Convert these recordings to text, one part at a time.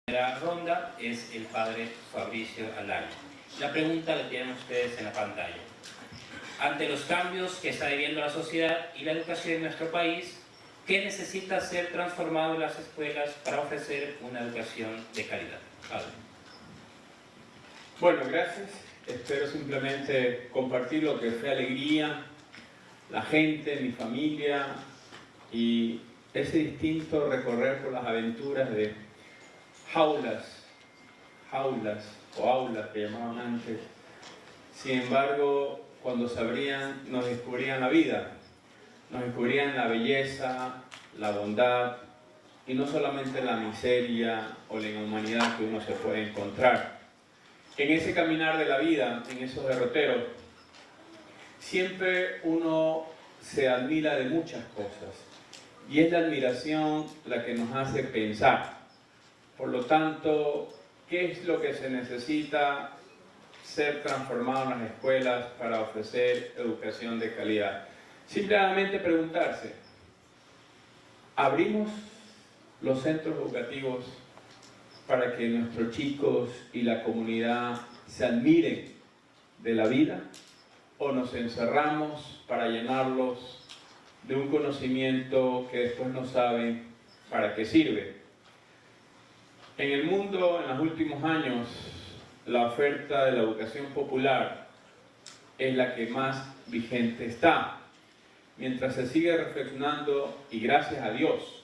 primera ronda es el padre Fabricio Alani. La pregunta la tienen ustedes en la pantalla. Ante los cambios que está viviendo la sociedad y la educación en nuestro país, ¿qué necesita ser transformado en las escuelas para ofrecer una educación de calidad? Padre. Bueno, gracias. Espero simplemente compartir lo que fue alegría, la gente, mi familia y ese distinto recorrer por las aventuras de jaulas o aulas que llamaban antes. Sin embargo, cuando se abrían, nos descubrían la vida, nos descubrían la belleza, la bondad y no solamente la miseria o la inhumanidad que uno se puede encontrar. En ese caminar de la vida, en esos derroteros, siempre uno se admira de muchas cosas y es la admiración la que nos hace pensar. Por lo tanto, ¿qué es lo que se necesita ser transformado en las escuelas para ofrecer educación de calidad? Simplemente preguntarse, ¿abrimos los centros educativos para que nuestros chicos y la comunidad se admiren de la vida? ¿O nos encerramos para llenarlos de un conocimiento que después no saben para qué sirve? En el mundo, en los últimos años, la oferta de la educación popular es la que más vigente está. Mientras se sigue reflexionando, y gracias a Dios,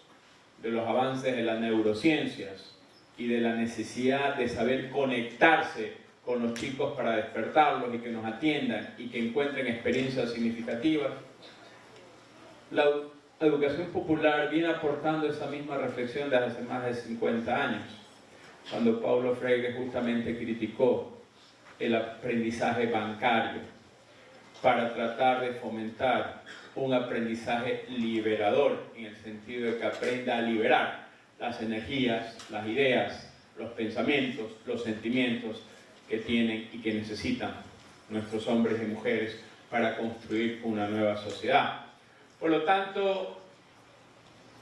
de los avances de las neurociencias y de la necesidad de saber conectarse con los chicos para despertarlos y que nos atiendan y que encuentren experiencias significativas, la educación popular viene aportando esa misma reflexión desde hace más de 50 años, cuando Paulo Freire justamente criticó el aprendizaje bancario para tratar de fomentar un aprendizaje liberador, en el sentido de que aprenda a liberar las energías, las ideas, los pensamientos, los sentimientos que tienen y que necesitan nuestros hombres y mujeres para construir una nueva sociedad. Por lo tanto,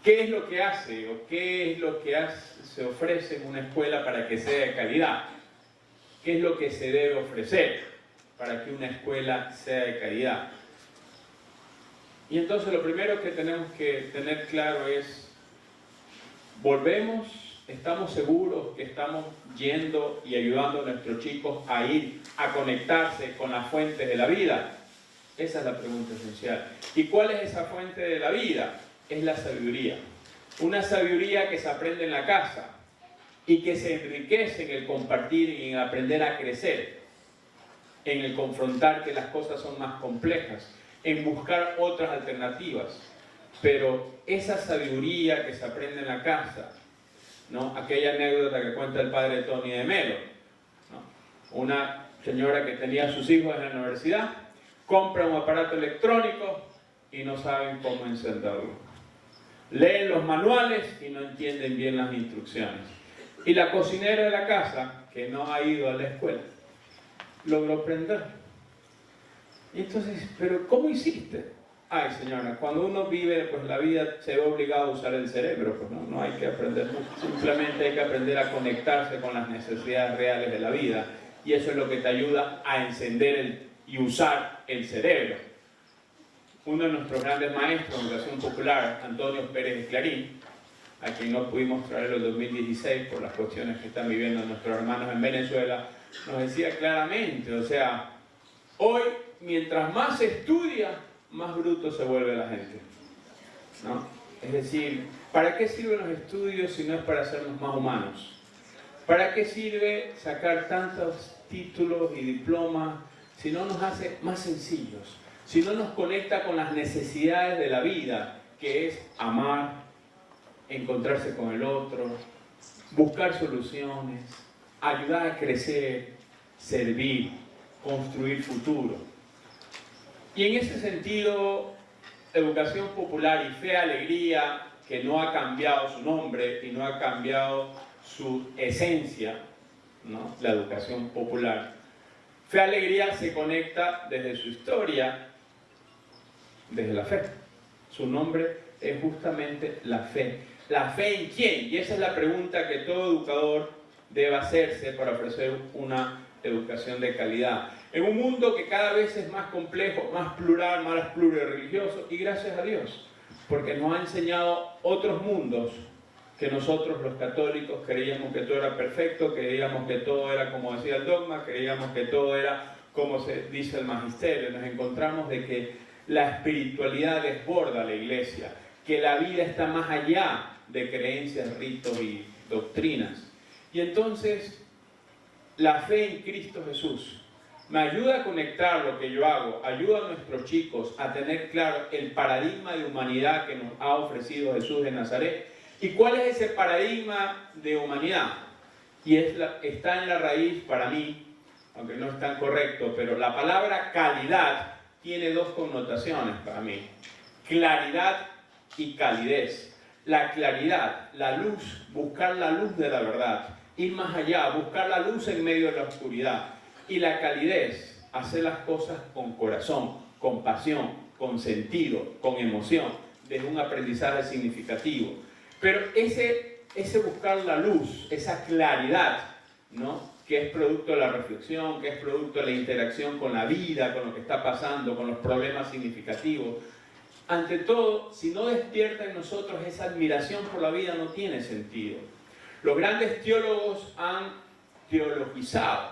¿qué es lo que hace o qué es lo que se ofrece en una escuela para que sea de calidad? ¿Qué es lo que se debe ofrecer para que una escuela sea de calidad? Y entonces lo primero que tenemos que tener claro es, ¿estamos seguros que estamos yendo y ayudando a nuestros chicos a ir a conectarse con las fuentes de la vida? Esa es la pregunta esencial. ¿Y cuál es esa fuente de la vida? Es la sabiduría. Una sabiduría que se aprende en la casa y que se enriquece en el compartir y en aprender a crecer, en el confrontar que las cosas son más complejas, en buscar otras alternativas. Pero esa sabiduría que se aprende en la casa, ¿no? Aquella anécdota que cuenta el padre Tony de Melo, ¿no? Una señora que tenía a sus hijos en la universidad, compra un aparato electrónico y no saben cómo encenderlo. Leen los manuales y no entienden bien las instrucciones. Y la cocinera de la casa, que no ha ido a la escuela, logró aprender. Y entonces, ¿pero cómo hiciste? Ay, señora, cuando uno vive pues la vida se ve obligado a usar el cerebro, pues no hay que aprender mucho. Simplemente hay que aprender a conectarse con las necesidades reales de la vida. Y eso es lo que te ayuda a encender y usar el cerebro. Uno de nuestros grandes maestros de educación popular, Antonio Pérez de Clarín, a quien no pudimos traer en el 2016 por las cuestiones que están viviendo nuestros hermanos en Venezuela, nos decía claramente, o sea, hoy mientras más se estudia, más bruto se vuelve la gente, ¿no? Es decir, ¿para qué sirven los estudios si no es para hacernos más humanos? ¿Para qué sirve sacar tantos títulos y diplomas si no nos hace más sencillos? Si no nos conecta con las necesidades de la vida, que es amar, encontrarse con el otro, buscar soluciones, ayudar a crecer, servir, construir futuro. Y en ese sentido, educación popular y Fe Alegría, que no ha cambiado su nombre y no ha cambiado su esencia, ¿no? La educación popular. Fe Alegría se conecta desde su historia, desde la fe. Su nombre es justamente la fe. ¿La fe en quién? Y esa es la pregunta que todo educador debe hacerse para ofrecer una educación de calidad. En un mundo que cada vez es más complejo, más plural, más plurireligioso, y gracias a Dios, porque nos ha enseñado otros mundos que nosotros los católicos creíamos que todo era perfecto, creíamos que todo era como decía el dogma, creíamos que todo era como se dice el magisterio. Nos encontramos de que la espiritualidad desborda la iglesia, que la vida está más allá de creencias, ritos y doctrinas. Y entonces, la fe en Cristo Jesús me ayuda a conectar lo que yo hago, ayuda a nuestros chicos a tener claro el paradigma de humanidad que nos ha ofrecido Jesús de Nazaret. ¿Y cuál es ese paradigma de humanidad? Y está en la raíz, para mí, aunque no es tan correcto, pero la palabra calidad tiene dos connotaciones para mí: claridad y calidez. La claridad, la luz, buscar la luz de la verdad, ir más allá, buscar la luz en medio de la oscuridad. Y la calidez, hacer las cosas con corazón, con pasión, con sentido, con emoción, desde un aprendizaje significativo. Pero ese buscar la luz, esa claridad, ¿no?, que es producto de la reflexión, que es producto de la interacción con la vida, con lo que está pasando, con los problemas significativos. Ante todo, si no despierta en nosotros esa admiración por la vida, no tiene sentido. Los grandes teólogos han teologizado,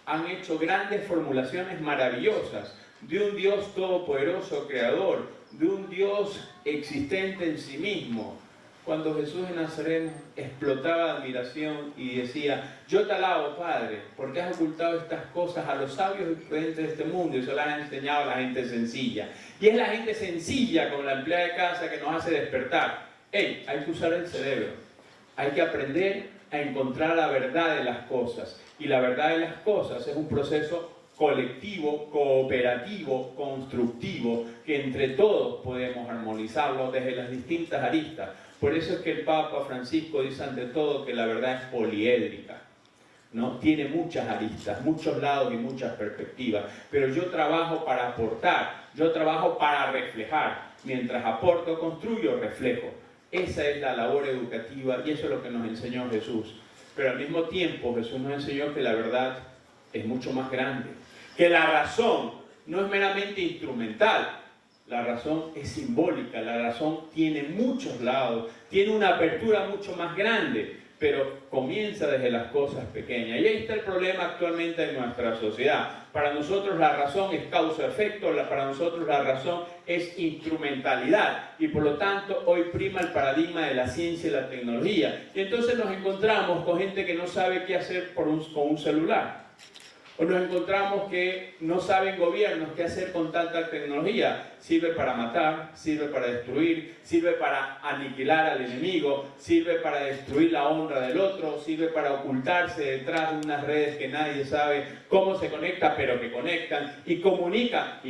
han hecho grandes formulaciones maravillosas de un Dios todopoderoso, creador, de un Dios existente en sí mismo. Cuando Jesús de Nazaret explotaba de admiración y decía: yo te alabo, Padre, porque has ocultado estas cosas a los sabios y prudentes de este mundo y se las has enseñado a la gente sencilla. Y es la gente sencilla, como la empleada de casa, que nos hace despertar. Hay que usar el cerebro, hay que aprender a encontrar la verdad de las cosas. Y la verdad de las cosas es un proceso colectivo, cooperativo, constructivo, que entre todos podemos armonizarlo desde las distintas aristas. Por eso es que el Papa Francisco dice ante todo que la verdad es poliédrica, ¿no? Tiene muchas aristas, muchos lados y muchas perspectivas. Pero yo trabajo para aportar, yo trabajo para reflejar. Mientras aporto, construyo, reflejo. Esa es la labor educativa y eso es lo que nos enseñó Jesús. Pero al mismo tiempo Jesús nos enseñó que la verdad es mucho más grande, que la razón no es meramente instrumental. La razón es simbólica, la razón tiene muchos lados, tiene una apertura mucho más grande, pero comienza desde las cosas pequeñas. Y ahí está el problema actualmente en nuestra sociedad. Para nosotros la razón es causa-efecto, para nosotros la razón es instrumentalidad. Y por lo tanto hoy prima el paradigma de la ciencia y la tecnología. Y entonces nos encontramos con gente que no sabe qué hacer con un celular. O nos encontramos que no saben gobiernos qué hacer con tanta tecnología. Sirve para matar, sirve para destruir, sirve para aniquilar al enemigo, sirve para destruir la honra del otro, sirve para ocultarse detrás de unas redes que nadie sabe cómo se conecta, pero que conectan y comunican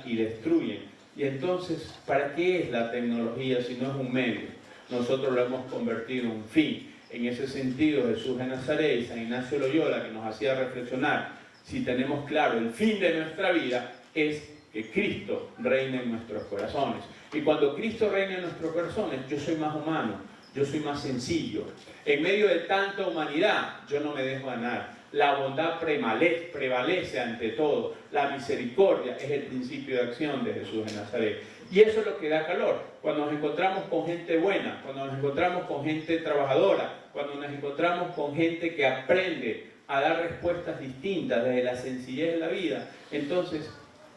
y destruyen. Y entonces, ¿para qué es la tecnología si no es un medio? Nosotros lo hemos convertido en un fin. En ese sentido, Jesús de Nazaret y San Ignacio de Loyola, que nos hacía reflexionar, si tenemos claro el fin de nuestra vida, es que Cristo reine en nuestros corazones. Y cuando Cristo reina en nuestros corazones, yo soy más humano, yo soy más sencillo. En medio de tanta humanidad, yo no me dejo ganar. La bondad prevalece ante todo. La misericordia es el principio de acción de Jesús de Nazaret. Y eso es lo que da calor. Cuando nos encontramos con gente buena, cuando nos encontramos con gente trabajadora, cuando nos encontramos con gente que aprende a dar respuestas distintas desde la sencillez de la vida, entonces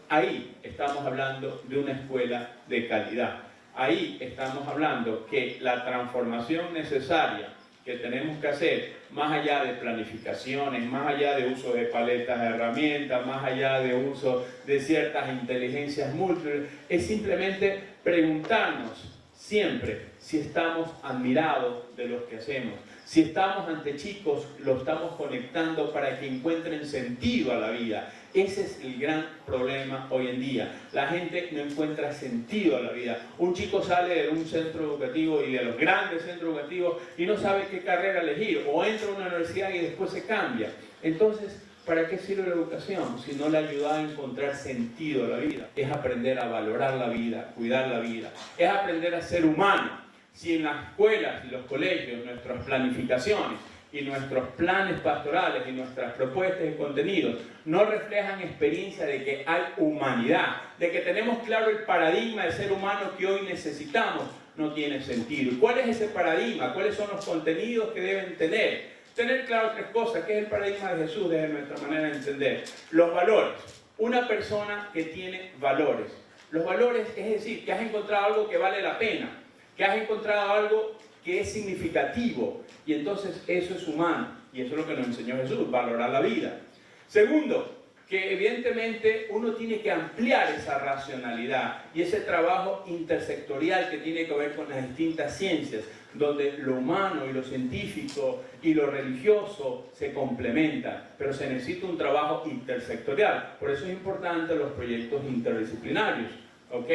ahí estamos hablando de una escuela de calidad. Ahí estamos hablando que la transformación necesaria que tenemos que hacer, más allá de planificaciones, más allá de uso de paletas de herramientas, más allá de uso de ciertas inteligencias múltiples, es simplemente preguntarnos siempre si estamos admirados de lo que hacemos. Si estamos ante chicos, lo estamos conectando para que encuentren sentido a la vida. Ese es el gran problema hoy en día. La gente no encuentra sentido a la vida. Un chico sale de un centro educativo y de los grandes centros educativos y no sabe qué carrera elegir. O entra a una universidad y después se cambia. Entonces, ¿para qué sirve la educación si no le ayuda a encontrar sentido a la vida? Es aprender a valorar la vida, cuidar la vida. Es aprender a ser humano. Si en las escuelas y los colegios nuestras planificaciones y nuestros planes pastorales y nuestras propuestas y contenidos no reflejan experiencia de que hay humanidad, de que tenemos claro el paradigma de ser humano que hoy necesitamos, no tiene sentido. ¿Y cuál es ese paradigma? ¿Cuáles son los contenidos que deben tener? Tener claro tres cosas. ¿Qué es el paradigma de Jesús desde nuestra manera de entender? Los valores. Una persona que tiene valores. Los valores es decir, que has encontrado algo que vale la pena, que has encontrado algo que es significativo, y entonces eso es humano, y eso es lo que nos enseñó Jesús, valorar la vida. Segundo, que evidentemente uno tiene que ampliar esa racionalidad y ese trabajo intersectorial que tiene que ver con las distintas ciencias, donde lo humano y lo científico y lo religioso se complementan, pero se necesita un trabajo intersectorial. Por eso es importante los proyectos interdisciplinarios, ¿ok?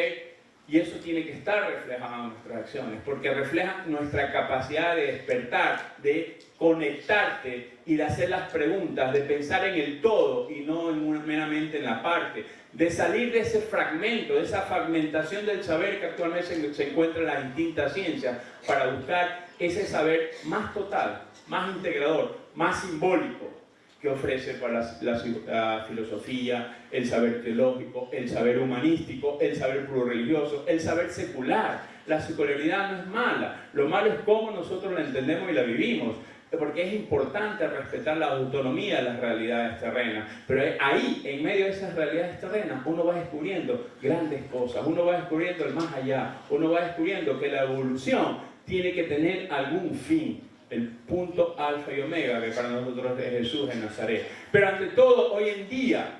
Y eso tiene que estar reflejado en nuestras acciones, porque refleja nuestra capacidad de despertar, de conectarte y de hacer las preguntas, de pensar en el todo y no meramente en la parte, de salir de ese fragmento, de esa fragmentación del saber que actualmente se encuentra en las distintas ciencias, para buscar ese saber más total, más integrador, más simbólico, que ofrece para la filosofía, el saber teológico, el saber humanístico, el saber plurreligioso, el saber secular. La secularidad no es mala, lo malo es cómo nosotros la entendemos y la vivimos, porque es importante respetar la autonomía de las realidades terrenas, pero ahí, en medio de esas realidades terrenas, uno va descubriendo grandes cosas, uno va descubriendo el más allá, uno va descubriendo que la evolución tiene que tener algún fin, el punto alfa y omega, que para nosotros es Jesús en Nazaret. Pero ante todo, hoy en día,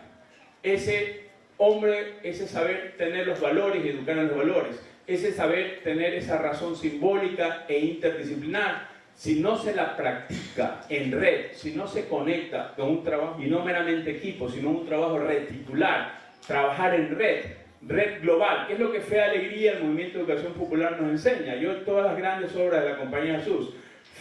ese hombre, ese saber tener los valores y educar en los valores, ese saber tener esa razón simbólica e interdisciplinar, si no se la practica en red, si no se conecta con un trabajo, y no meramente equipo, sino un trabajo reticular, trabajar en red global, que es lo que Fe Alegría, el Movimiento de Educación Popular nos enseña. Yo todas las grandes obras de la Compañía Jesús,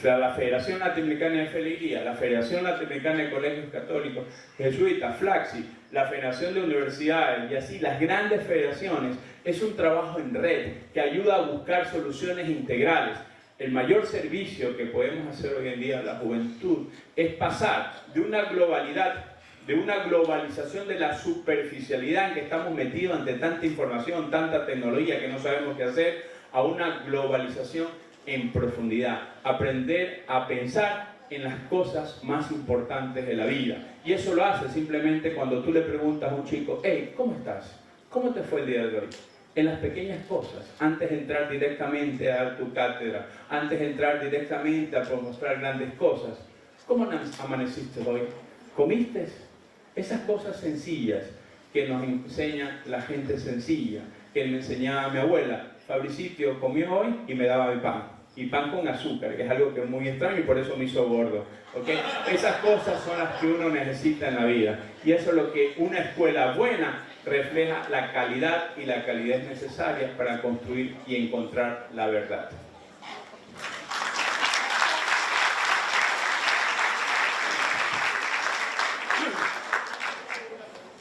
la Federación Latinoamericana de Fe Alegría, la Federación Latinoamericana de Colegios Católicos Jesuitas, FLACSI, la Federación de Universidades y así las grandes federaciones, es un trabajo en red que ayuda a buscar soluciones integrales. El mayor servicio que podemos hacer hoy en día a la juventud es pasar de una globalidad, de una globalización de la superficialidad en que estamos metidos ante tanta información, tanta tecnología que no sabemos qué hacer, a una globalización en profundidad, aprender a pensar en las cosas más importantes de la vida. Y eso lo hace simplemente cuando tú le preguntas a un chico: hey, ¿cómo estás? ¿Cómo te fue el día de hoy? En las pequeñas cosas, antes de entrar directamente a dar tu cátedra, antes de entrar directamente a mostrar grandes cosas. ¿Cómo amaneciste hoy? ¿Comiste? Esas cosas sencillas que nos enseña la gente sencilla, que me enseñaba mi abuela. Fabricitio comió hoy y me daba mi pan. Y pan con azúcar, que es algo que es muy extraño y por eso me hizo gordo. ¿Okay? Esas cosas son las que uno necesita en la vida. Y eso es lo que una escuela buena refleja, la calidad y la calidez necesarias para construir y encontrar la verdad.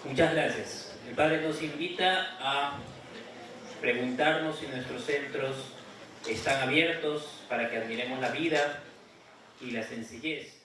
Muchas gracias. El Padre nos invita a preguntarnos si nuestros centros están abiertos para que admiremos la vida y la sencillez